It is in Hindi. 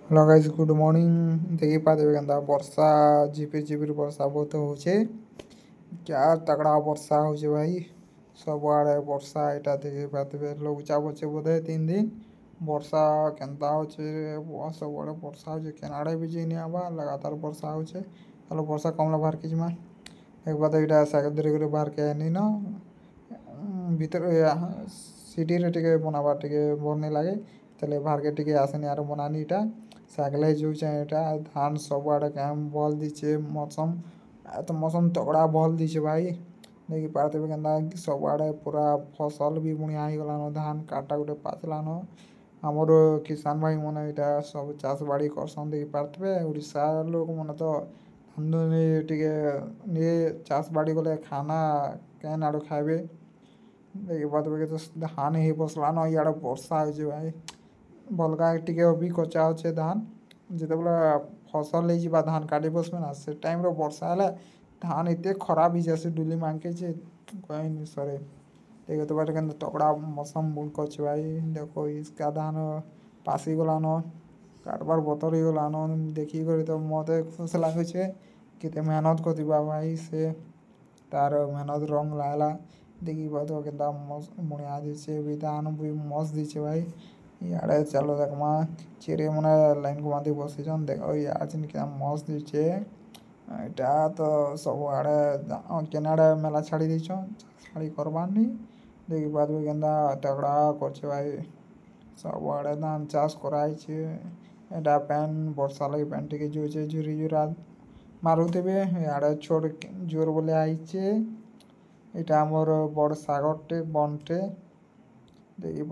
Hello guys good morning. देखी पाते केनता वर्षा झिपिर झिपिर वर्षा बहुत होचे। क्या तगड़ा वर्षा होचे भाई। सब आड़े वर्षा एटा देखी पाते लघुचाप होचे बोधे 3 दिन वर्षा केनता होचे। सब आड़े वर्षा होचे केनाडे भी जी नहीं आवा लगातार वर्षा होचे। चलो वर्षा कमला बाहर की जमा एक बात एटा साइकेल धरी करे बाहर के नहीं ना भीतर सिटी रे टिके बनावा टिके भल नहीं लगे तेले बाहर के टिके आसे नहीं आरो बनानी इटा साइकेल जो एटा धान सब आड़े कैम भल दीचे मौसम तो मौसम तगड़ा भल दीचे भाई। देखी पाते केनता सब आड़े पूरा फसल भी बुणिया ही गलानो धान काटा गुटे पाचलानो हमर किसान भाई मन इटा सब चाष बाड़ी करसन। देखी पारते उड़ीसा लोग मन तो धान टिके ये चाष बाड़ी गले खाना कैन आड़ो खाइबे। देखी पाते तो धान ही बसलानो इयाड़े वर्षा होचे भाई भलका टिके अभी कचा होचे धान जिते बेला फसल हो धान काटी बसबे ना से टाइम रे वर्षा हेले धान एते खराब ही जैसे डुली मांगे जे कहीं नहीं सरे। देखो तो बाटे के तगड़ा मौसम करछे भाई। देखो इसका धान पासी गलानो काटबार बतर ही गलानो देखी कर तो मते खुश लागुचे केते मेहनत करथिबा भाई से तार मेहनत रंग लाला। देखी पातो केनता मुनिया दिछे भी धान भी मस्त दिछे भाई। इयाड़े चलो देखमा चिड़े मने लाइन को बांधी बसिछन देखो आज क्या मस्त दिछे। एटा तो सब आड़े केनाडे मेला छाड़ी दिछन छाड़ी करबार नहीं। देखी पातो केनता तगड़ा करछे भाई सब आड़े धान चाष कराइछे। एटा पैन वर्षा लगी पैन टिके जोइछे झुरी झुरा मारुथिबे इयाड़े छोड़ जोर बोले आइछे। एटा हमर बड़ सागरटे बनटे देखी